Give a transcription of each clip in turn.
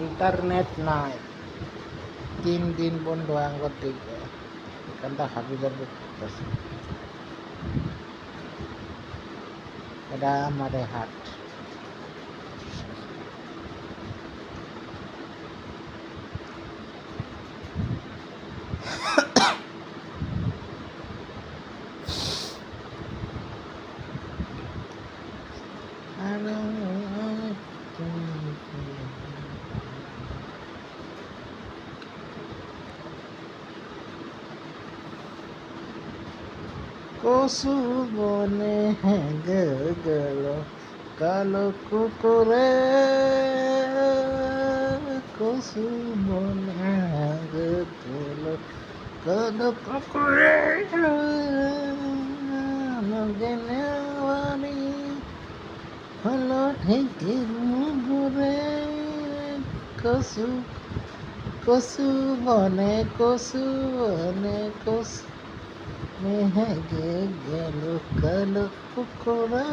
Internet নাই, 3 দিন বন্ধ আঙ্গর দিকে এখানটা হাবিজার করতেছে। এটা আমারে হাট কসু বনে গেল কালো কুকুরে, কসু বনে গেল কালো কুকুরে, নগেনেওয়ারি হলো ঢেকের মুগুরে, কসু কসু বনে কসু বনে কসু মেহেগে গেল কালো কুকুরা,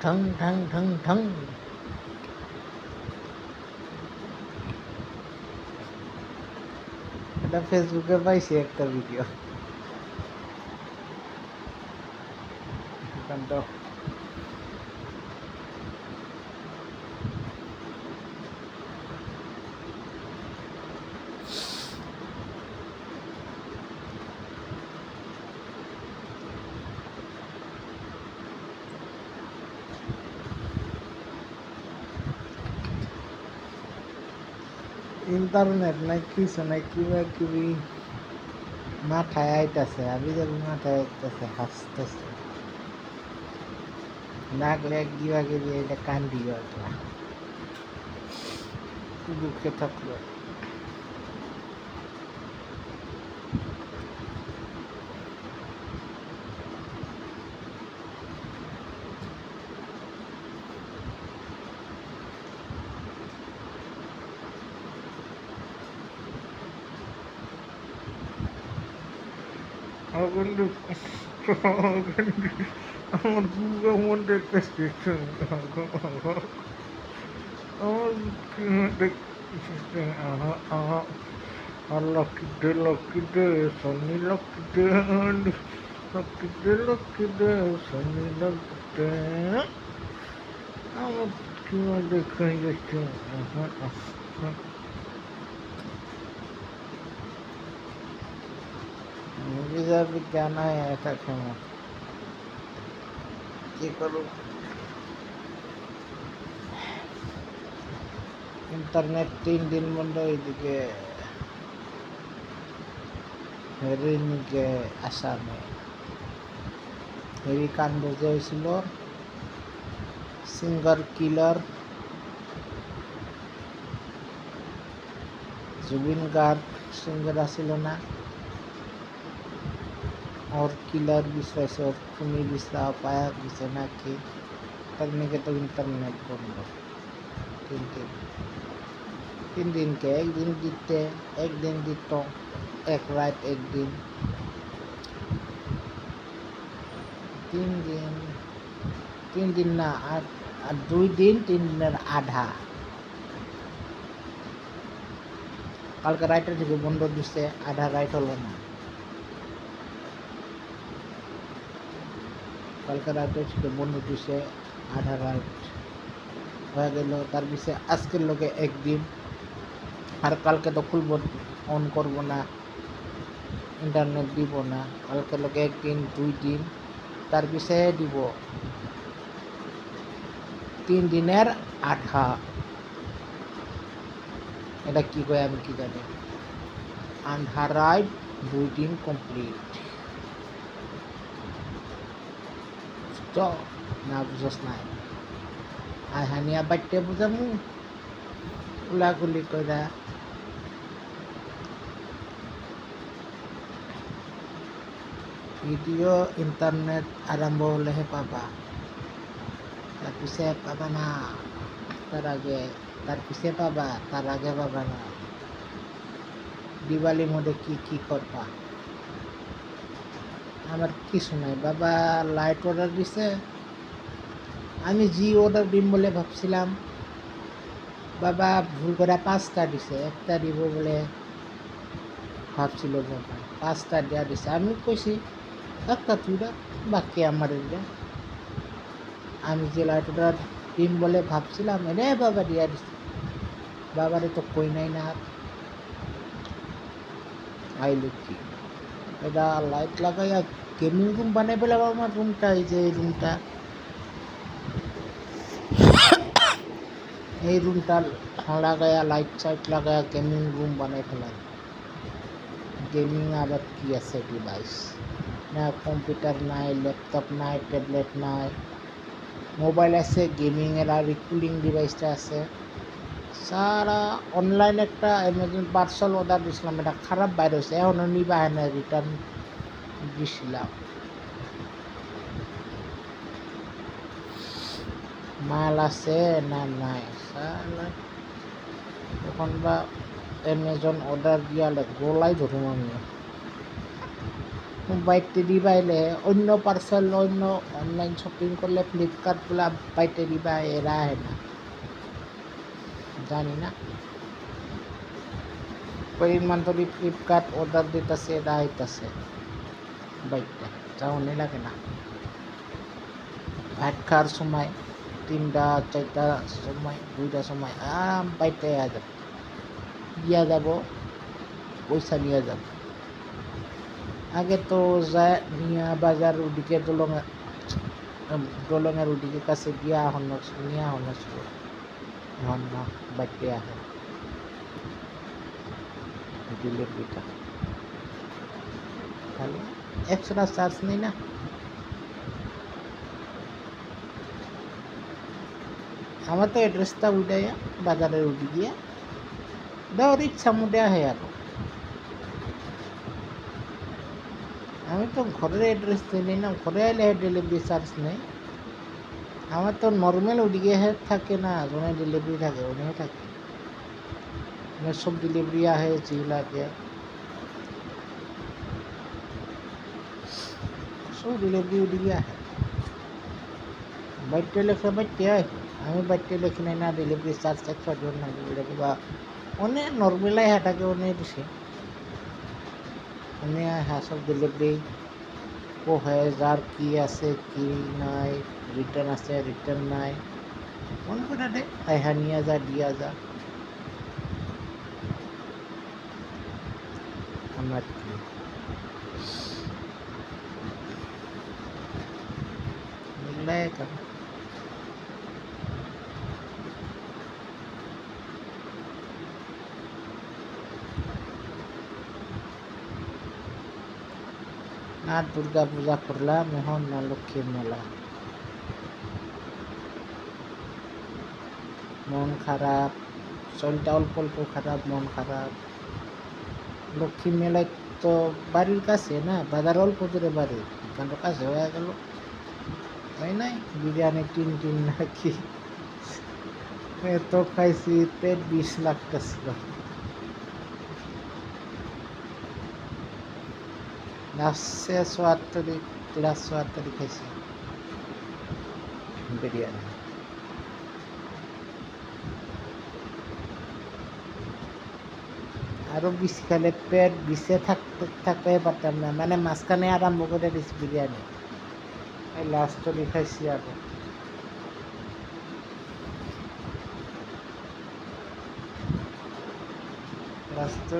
ঠং ঠং ঠং ঠং। এটা ফেসবুকে পাইছি একটা ভিডিও। ইন্টারনেট নাই, কিছু নাই, কিবা কিবি মাথায় আইতাছে, আমি যাবি মাথায় আইতাছে, হাসতেছে, নাগলে কিবা কিবি এটা কান্দি গেল দুঃখে থাকলো। আমার বুকে মন দেখতেছে, লক্ষ্মীতে শনি লক্ষ্মীতে লক্ষ্মীতে শনি লক্ষ্মীতে আমার কি দেখা যাচ্ছে। বিজ্ঞান এটা সময় কি করুন, ইন্টারনেট 3 দিন বন্ধ। এইদিকে হেরিনিকে আসামে হেরি কাণ্ড যে হয়েছিল, সিঙ্গার কিলার জুবিন গার্গ সিঙ্গার আসিল না, ওর কিলার বিষয়ছে, ওর খুনি বিষয় পায়া গেছে নাকি, তার নিকে তো ইন্টারনেট বন্ধ 3 দিন। 3 দিনকে একদিন দিতে, একদিন দিত, এক রাত একদিন, 3 দিন, 3 দিন না, আর 2 দিন, 3 দিনের আধা। কালকে রাইটের থেকে বন্ধ দিচ্ছে, আধা রাইট হলো না। কালকে রাইটের থেকে বন্ধ দিচ্ছে, আধা রাইট হয়ে গেল। তার পিছিয়ে আজকের লোকে একদিন, আর কালকে তো খুলব, অন করব না, ইন্টারনেট দিব না। কালকে লোকে একদিন, 2 দিন, তার পিছিয়ে দিব 3 দিনের আধা। এটা কি কয় আমি কি জানি, আধা রাইট 2 দিন কমপ্লিট। তো না বুঝস নাই, আই হানিয়া বাইতে বুঝামু উলাগুলি কইরা। ভিডিও ইন্টারনেট আরম্ভ হলেহে পাবা, তার পিছিয়ে পাবা না, তার আগে, তার পিছিয়ে পাবা, তার আগে পাবা না। দিওয়ালির মধ্যে কি কি করবা? আমার কিছু নাই বাবা, লাইট অর্ডার দিছে, আমি জি অর্ডার দিম বলে ভাবছিলাম, বাবা ভুল করে 5টা দিছে, একটা দিব বলে ভাবছিল বাবা, 5টা দেওয়া দিছে। আমি কইছি একটা তুই রাখ, বাকি আমার এটা, আমি যে লাইট অর্ডার দিম বলে ভাবছিলাম রে বাবা দিয়া দিছে, বাবারে তো কই নাই না আইলো কি। এটা লাইট লাগাইয়া গেমিং রুম বানাই পেলাম আমার রুমটা, এই যে এই রুমটা, এই রুমটা লাগাইয়া লাইট সাইট লাগাইয়া গেমিং রুম বানাই ফেলাম। গেমিং আবার কি আছে ডিভাইস না, কম্পিউটার নাই, ল্যাপটপ নাই, ট্যাবলেট নাই, মোবাইল আছে, গেমিংয়ের আর রিকুলিং ডিভাইসটা আছে। সারা অনলাইন একটা অ্যামাজন পার্সেল অর্ডার দিয়েছিলাম, এটা খারাপ বাইর হয়েছে, এখনও নিবা হয় না, রিটার্ন দিছিলাম। মাল আছে না নাই সারা, তখন বা অ্যামাজন অর্ডার দিয়ালে গোলাই ধরুম আমি। বাইতে দিবাইলে অন্য পার্সেল, অন্য অনলাইন শপিং করলে ফ্লিপকার্টগুলা বাইতে দিবা, এরা আহে না, জানি না পরিমাণ ধরি ফ্লিপকার্ট অর্ডার দিতেছে, এরা আইতাছে বাইকটা, যাওয়ানি লাগে না। ভাত খাওয়ার সময় 3টা 4টা সময় 2টা সময় বাইতে দিয়া যাব, পয়সা নিয়ে যাব। আগে তো যায় নিয়া বাজার ওদিকে দলঙের ওদিকে কাছে গিয়া নিয়া হন এখন না বাইতে আহে ডিলিভারিটা, খালি এক্সট্রা চার্জ নেই না। আমার তো অ্যাড্রেসটা উঠাইয়া বাজারের উঠে গিয়া দেওয়ার ইচ্ছা মুটে আহে আরো। আমি তো ঘরের অ্যাড্রেস দিই না, ঘরে আইলে ডেলিভারি চার্জ নেই। আমার তো নর্মাল ওদিকে থাকে না, ওখানে ডেলিভারি থাকে, ওখানে থাকে সব ডেলিভারি আহে যেগুলাকে, সব ডেলিভারি ওদিকে আহে। বাইতে লেখে বাইতে আয়, আমি বাইতে লেখি নাই না, ডেলিভারি চার্জ 100 জন না বা অনেক নর্মালাই থাকে, অনেক বেশি অনেক হ্যাঁ সব ডেলিভারি ও হয়ে যার কি আছে কি নাই, রিটার্ন আছে রিটার্ন নাই, মন করে দে আইহা নিয়ে যা দিয়া যা। আমার কি মিলাই কেন না, দুর্গা পূজা করলাম এখন না লক্ষ্মীর মেলা, মন খারাপ, শরীরটা অল্প অল্প খারাপ, মন খারাপ। লক্ষ্মী মেলায় তো বাড়ির কাছে না, বাজার অল্প দূরে বাড়ি, কিন্তু কাছে হয়ে গেল, তাই নাই বিরিয়ানি 3 নাকি এত খাইছি, পেট 20 লাগতেছিল। লাস্টে 74 খাইছি বিরিয়ানি। আরো বেশি খাইলে পেট বিষে থাকতে পারতাম না, মানে মাঝখানে আরম্ভ করে দিছি বিরিয়ানি, এই লাস্টে খাইছি আরো। লাস্টে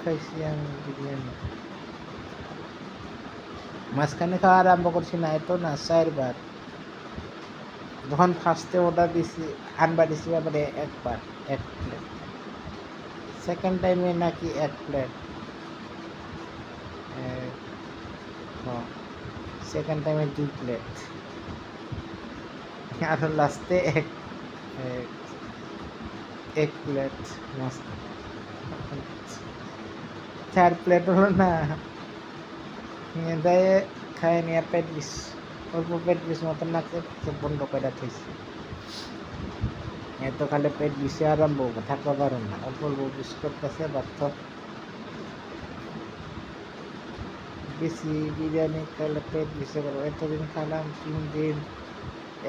খাইছি আমি বিরিয়ানি, মাঝখানে খাওয়া আরম্ভ করছি না, এত না 4বার, যখন ফার্স্টে অর্ডার দিছি আনবার দিছি ব্যাপারে 1 প্লেট, সেকেন্ড টাইমে নাকি 1 প্লেট, সেকেন্ড টাইমে 2 প্লেট, আর লাস্টে 1 প্লেট, 4 প্লেট হলো না, দেয় খায় নিয়ে পেট বিষ, অল্প পেট বিষ মতন লাগছে, বন্ধ করে থাকছে। এত খালে পেট বিষে আরম্ভ থাকতে পারো না, অল্প অল্প বিষ করতেছে বাচ্চ বেশি বিরিয়ানি খেলে পেট বিষে পারো। এতদিন খেলাম 3 দিন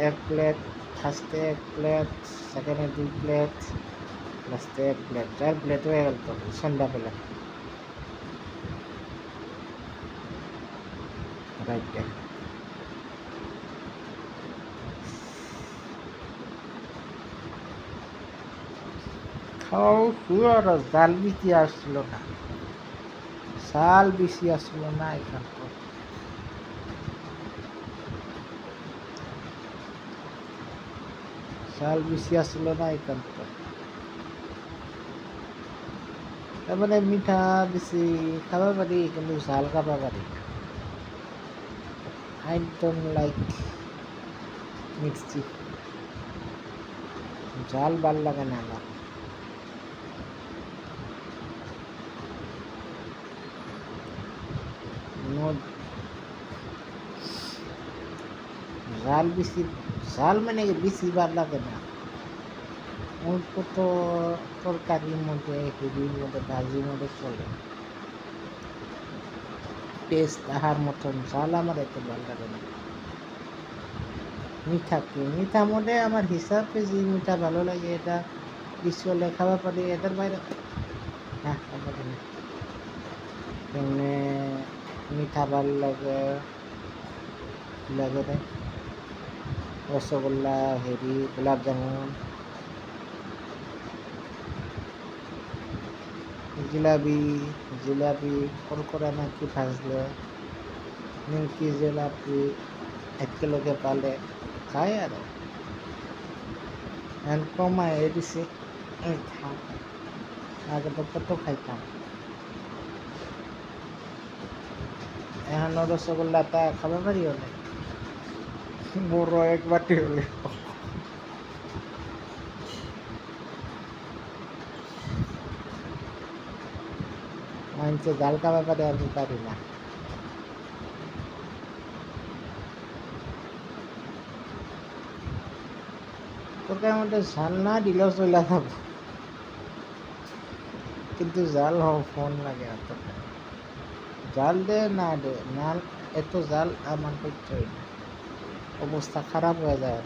1 প্লেট, ফার্স্টে 1 প্লেট, সেকেন্ডে 2 প্লেট, লাস্টে 1 প্লেট, 4 প্লেট হয়ে গেল তো সন্ধ্যাবেলা রাইটে। খাওয়াও শুয়ে আর জাল বেশি আসছিল না, শাল বেশি আসলো না এখান তো। শাল বেশি আসলো না এখান তো। তার মানে মিঠা বেশি খাবা পারি কিন্তু ঝাল খাবা পারি না। আই ডোন্ট লাইক মিষ্টি, ঝাল ভাল লাগে না আমার। ঝাল বেশি, ঝাল মানে বেশি ভাল লাগে না। অল্প তো তরকারির মধ্যে, হেভির মধ্যে, ভাজির মধ্যে চলে, টেস্ট তাহার মতন ঝাল আমার এত ভালো লাগে না। মিঠা কি মিঠা মধ্যে আমার হিসাবে যে মিঠা ভালো লাগে এটা বেশি হলে খাওয়া পারি, এটার বাইরে হ্যাঁ খাওয়া পারি না। এমনি মিঠা ভাল লাগে লাগে রসগোল্লা, হেরি, গোলাপ জামুন, জিলাপি, জিলাপি কড়কড়া নাকি ভাজলে, নিমকি, জিলাপি একেলগে পালে খাই আর এখন কমাই দিছে। খাও, আগে তো কত খাইতাম, এখন রসগোল্লাটা খাবার পারিও না, বড় এক বাটি হলে মানুষে জাল খাবার পারে, আমি পারি না। তরকারির মধ্যে ঝাল না দিলেও চলে যাব, কিন্তু জাল ফোন লাগে এত জাল দে না দে না, এত জাল আমার করতেই না, অবস্থা খারাপ হয়ে যায়।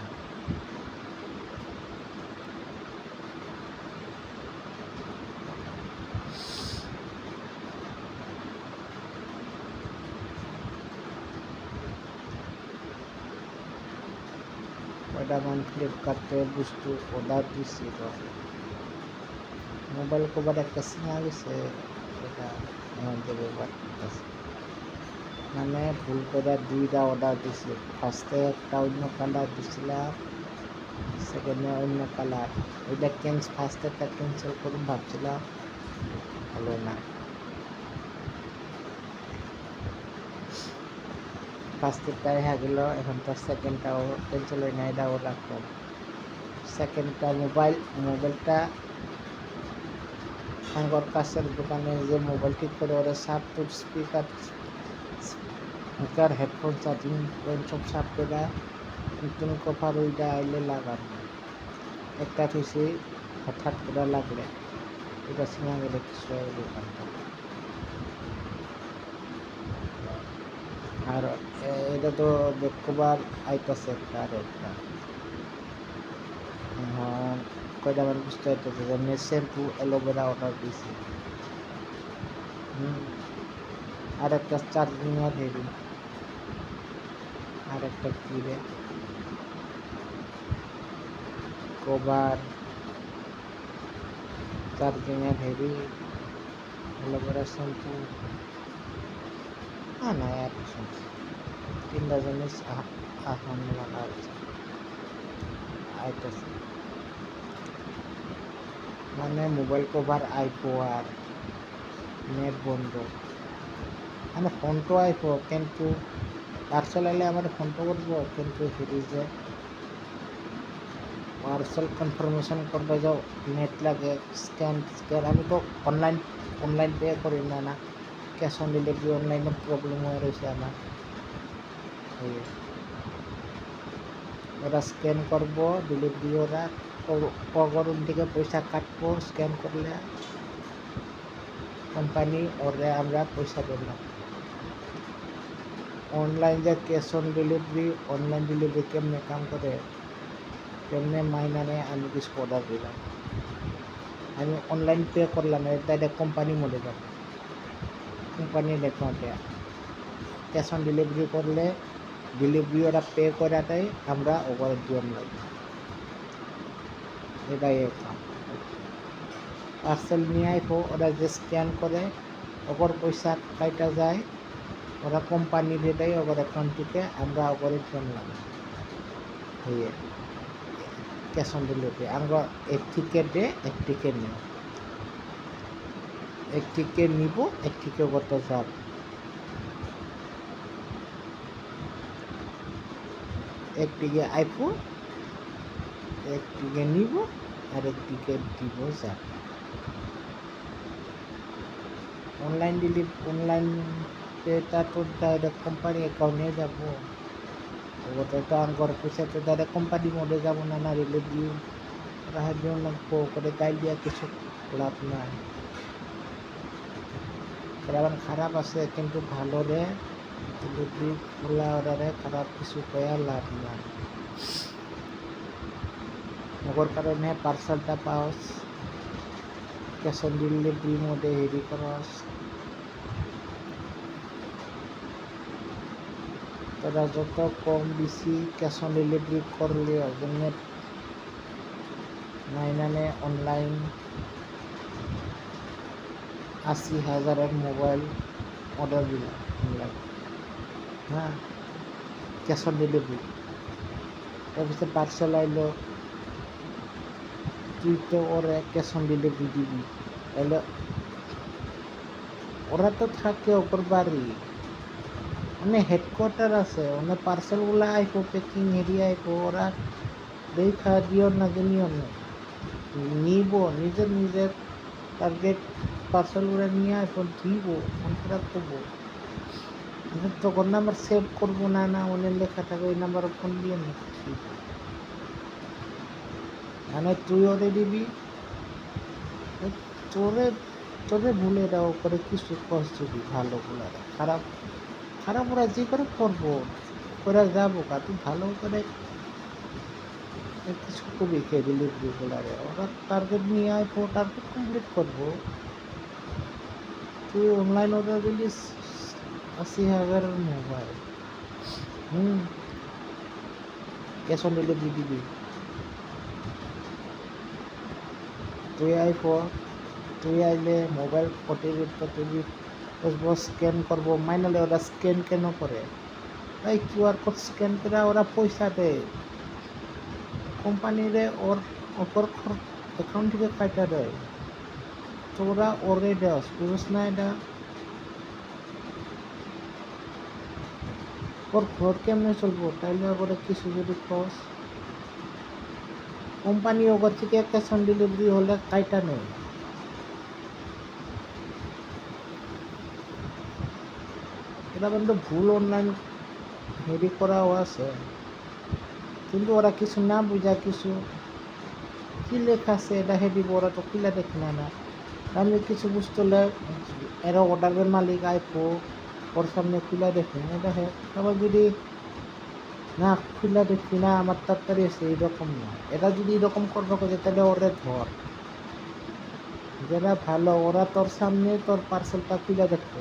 কয়টা মান ফ্লিপকার্টে বস্তু অর্ডার দিছিল, মোবাইল কভার একটা ছিঁড়া গেছে, এটা আমাদের ব্যবহার করতেছে, মানে ভুল করে 2টা অর্ডার দিছি, ফার্স্টে একটা অন্য কালার দিছিলাম, সেকেন্ডে অন্য কালার, ওইটা ফার্স্টেরটা ক্যান্সেল করুন ভাবছিলাম, হলো না। ফার্স্টেরটাই হয়ে গেল, এখন তো সেকেন্ডটাও ক্যান্সেল হয় না, এটাও রাখলাম। সেকেন্ডটা মোবাইলটা আমার কাছের দোকানে যে মোবাইল ঠিক করে ওরা সাপ স্পিকার হেডফোন চার্জিং পয়েন্ট সব সাপ করে নতুন কভার ওইটা আইলে লাগানো, একটা থুইছি হঠাৎ করে লাগলে এটা ছিঁড়া গেলে কিছু দোকানটা। আর এটা তো ব্যাক কভার আইতাছে একটা আর একটা, কয়টা আমার বুঝতে হইতেছে, যেমনি শ্যাম্পু অ্যালোভেরা অর্ডার দিয়েছি, আর একটা চার্জিং আর হেভি, আর একটা কিরে কভার, চার্জিং আর হেভি, অ্যালোভেরা শ্যাম্পু, না আর কিছু 3টা জিনিস আহ্বান লাগা হচ্ছে আইতেছে, মানে মোবাইল কভার আইপো আর নেট বন্ধ, মানে ফোনটো আইপো কিন্তু পার্সেল আইলে আমার ফোনটো করবো, কিন্তু সিরিজে পার্সেল কনফার্মেশন করবে যাও নেট লাগে, স্ক্যান, আমি তো অনলাইন পে করি না, ক্যাশ অন ডেলিভারি অনলাইনে প্রবলেম হয়ে রয়েছে আমার, ওরা স্ক্যান করব, ডেলিভারি ওরা অগরম থেকে পয়সা কাটবো, স্ক্যান করলে কোম্পানি ওরে আমরা পয়সা দিলাম। অনলাইন যে cash on delivery, online delivery কেমনে কাম করে, কেমনে মাইনা নেয়, আমি কিছু অর্ডার দিলাম, আমি অনলাইন পে করলাম, এটা কোম্পানি মনে যাবে, কোম্পানির অ্যাকাউন্টে ক্যাশ অন ডেলিভারি করলে ডেলিভারি ওরা পে করে দেয়, আমরা ওভার দিয়ে লাগবে, এটাই কাম। পার্সেল নিয়ে আইবো, ওরা যে স্ক্যান করে ওপর পয়সা কাইটা যায়, ওরা কোম্পানি দিয়ে দেয় ওর অ্যাকাউন্ট থেকে, আমরা ওপরে কিনলাম হয়ে ক্যাশ অন ডেলিভারি। আমরা এক টিকিট দে, এক টিকিট নিব, এক টিকিট নিব, এক টিকিট করতে যাব, এক টিকিট আইব, এক টিকিট নিব, আর এক টিকিট দিব যাব। অনলাইন অনলাইন পেটা তো ডাইরেক্ট কোম্পানি অ্যাকাউন্টে যাব, ওটা তো আমার পয়সা তো ডাইরেক্ট কোম্পানি মোডে যাব না, না ডেলিভারি রাহার জন্য লাগবো, করে গাইড দেওয়া কিছু লাভ নাই। কারণ খারাপ আছে কিন্তু ভালো রে ডেলিভারি খোলা অর্ডারে খারাপ কিছু কয়া লাভ নাই। ওর কারণে পার্সেলটা পাওস ক্যাশ অন ডেলিভারি মোডে হেরি করস, তোরা যত কম বেশি ক্যাশ অন ডেলিভারি করলে জন্য মাইনানে অনলাইন 80,000 মোবাইল অর্ডার দিলাম অনলাইন, হ্যাঁ ক্যাশ অন ডেলিভারি, তারপরে পার্সেল আইলো, তুই তো ওরা ক্যাশ অন ডেলিভারি দিবি, তাহলে ওরা তো থাকে ওপর বাড়ি, মানে হেডকোয়ার্টার আছে, মানে পার্সেলগুলো আইবো, প্যাকিং এরিয়া আইবো, ওরা দেখা দিও না জানিও না, নিব নিজের নিজের টার্গেট পার্সেলগুলো নিয়ে আইবো, দিব, ফোন খারাপ করবো, তখন নাম্বার সেভ করবো না, না অনেক লেখা থাকে, ওই নাম্বারে ফোন দিয়ে না, মানে তুই ওরে দিবি, তোরে তোরে ভুলে দাও করে কিছু কষ্ট দিবি, ভালো বলে খারাপ, খারাপ ওরা যে করে করবো করে যাবো কা, তুই ভালো করে কিছু কবি খেয়ে ডেলিভারি বলারে, ওরা টার্গেট নিয়ে আইবো, টার্গেট কমপ্লিট করবো। তুই অনলাইন অর্ডার দিলি 80,000 মোবাইল, ক্যাশ অন ডেলিভারি দিবি, তুই আইব, তুই আইলে মোবাইল ওটিপি স্ক্যান করবো, মাইনালে ওরা স্ক্যান কেন করে, তাই কিউআর কোড স্ক্যান করে ওরা পয়সা দেয় কোম্পানিরে, ওর ওপর অ্যাকাউন্ট থেকে কাটা দেয়, তো ওরা ওরে দেওয়া বুঝছ না, এটা ওর ঘর কেমনে চলবো, তাইলে ওরে কিছু যদি খরচ কোম্পানি ওপর থেকে ক্যাশ অন ডেলিভারি হলে কাইটা নেই, এটা কিন্তু ভুল অনলাইন হেরি করাও আছে, কিন্তু ওরা কিছু না বুঝা, কিছু কী লেখা আছে এটা হেঁটিব, ওরা তো কিলা দেখি না, আমি কিছু বুঝতে হলে এরা অর্ডারের মালিক আইপো, ওর সামনে খুলে দেখি না, দেখে আবার যদি না খুলে দেখি না আমার তাড়াতাড়ি এসে, এইরকম না, এটা যদি এরকম করবো করে তাহলে ওরে ধর, যারা ভালো ওরা তোর সামনে তোর পার্সেলটা খুলে দেখতো,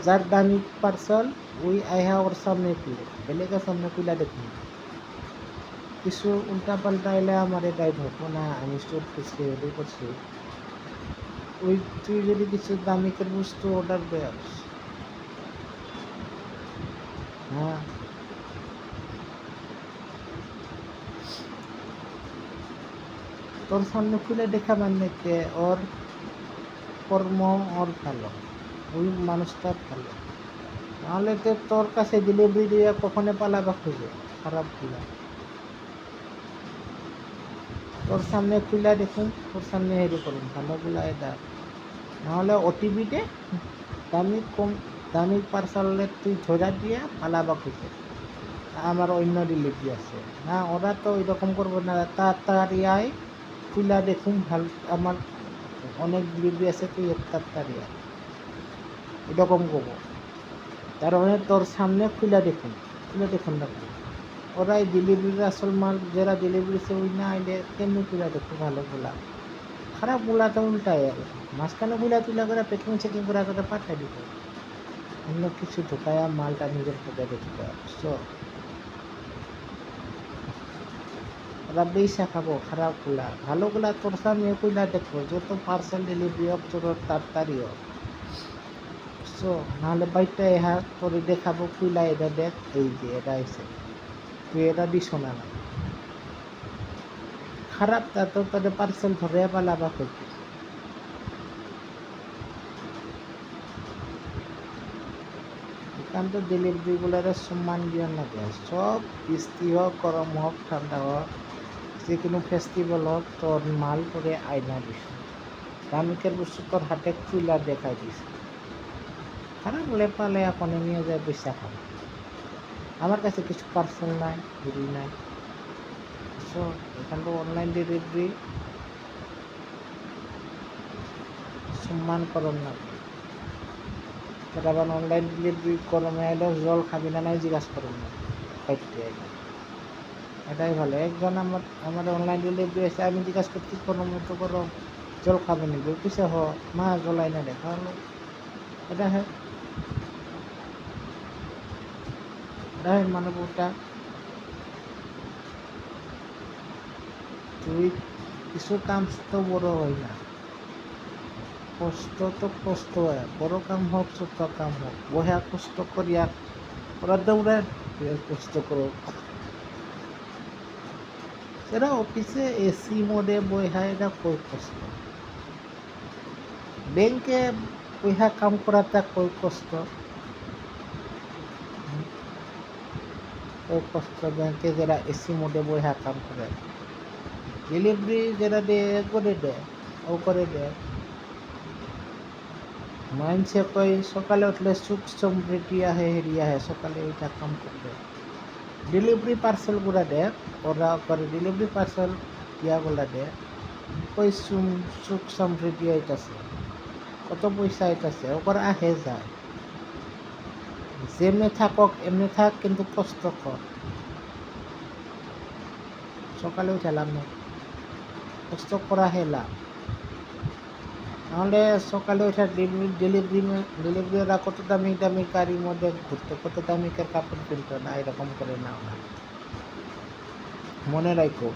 যার দামি পার্সেল ওই আইহা ওর সামনে খুলে, বেলেগের সামনে খুলে দেখি, কিছু উল্টা পাল্টা এলে আমার এটাই ধরবো না, আমি স্টোর করছি এটাই করছি, ওই তুই যদি কিছু দামিকের বস্তু অর্ডার দেস, হ্যাঁ তোর সামনে খুলে দেখা মানে কে, ওর কর্ম ওর ভালো, ওই মানুষটা ভালো, নাহলে তো তোর কাছে ডেলিভারি দিয়ে কখনো পালাবা খুঁজে খারাপ গুলা, তোর সামনে খুলে দেখুন, তোর সামনে হেরি করুন ভালোগুলা, এটা নাহলে ওটিপিতে দামি পার্সেলের তুই ধরা দিয়ে পালাবা খুঁজে, আমার অন্য ডেলিভারি আছে না, ওরা তো এরকম করবো না, তাড়াতাড়ি আয় খুলা দেখুন ভাল, আমার অনেক ডেলিভারি আছে, তুই তাড়াতাড়ি আয়, এরকম করবো। তার মানে তোর সামনে খুলে দেখুন না, ওরা এই ডেলিভারির আসল মাল যারা ডেলিভারি সে ওই না আইলে কেমনি খুলে দেখো ভালোগুলা, খারাপ গুলাটা উল্টায় আর মাঝখানে তুলা করে প্যাকিং চেকিং করে পাঠাই দিত, অন্য কিছু ঢুকায় মালটা নিজের পকেটে ঢুকায়। সো ওরা বেশা খাবো খারাপগুলা, ভালোগুলা তোর সামনে কইলা দেখবো, যত পার্সেল ডেলিভারি হোক তোর তাড়াতাড়ি হোক। সো নাহলে বাইকটা এহা তোরে দেখাবো, কইলা এটা দেখ, এই যে এটা আইসে, তুই এটা দিস না না, খারাপটা তো তোদের পার্সেল ধরে পালাবা করতে। এখান তো ডেলিভারিগুলোর সম্মান দিয়ে লাগে, সব বৃষ্টি হোক গরম হোক ঠান্ডা হোক যে কোনো ফেস্টিভ্যাল হোক তোর মাল করে আয়না দিস, দামিকের বস্তু তোর হাতে চুলা দেখাই দিস, খারাপ লেপালে এখন নিয়ে যায় পয়সা খাবে। আমার কাছে কিছু পার্সেল নাই, ঘুরি নাই। সো এখান তো অনলাইন ডেলিভারি সম্মান করুন না, তারা আবার অনলাইন ডেলিভারি গরমে এলো জল খাবি না নাই জিজ্ঞাসা করুন না, খাইতে এটাই ভালো। একজন আমার অনলাইন ডেলিভারি আছে, আমি জিজ্ঞাসা করছি কোনো মতো গরম জল খাবে নি, বলতেছে হ মা জল আইনা দেখা হলো, এটা হ্যাঁ মানবতা। তুই কিছু কাম তো বড় হয় না, কষ্ট তো কষ্ট হয়, বড় কাম হোক ছোট কাম হোক, বহা কষ্ট করিয়া ওরা দৌড়ে কষ্ট করো, এরা অফিসে এসি মোডে বইহা, এটা কই কষ্ট, ব্যাংকে বইহা কাম করাটা কই কষ্ট, কই কষ্ট ব্যাংকে যারা এসি মোডে বইহা কাম করে, ডেলিভারি যারা করে দেয় ও করে দেয়। মানুষে কই সকালে উঠলে সুখ সমৃদ্ধি আহে হেরি আহে, সকালে ওইটা কাম করবে, ডেলিভারি পার্সেল গুলা দেয়, ওরা করে ডেলিভারি পার্সেল ইয়াগুলা দেয়, কই সুখ সমৃদ্ধি আইতাছে, কত পয়সা আইতাছে, ওপর আহে যায়, যেমনি থাকক এমনি থাক কিন্তু কষ্ট কর, সকালে উঠে লাভ নেই, কষ্ট করা হে লাভ। নাহলে সকালে ওঠা ডেলিভারিরা কত দামি দামি গাড়ির মধ্যে ঘুরতো, কত দামিকার কাপড় কিনতো না, এরকম করে না, মনে রাখো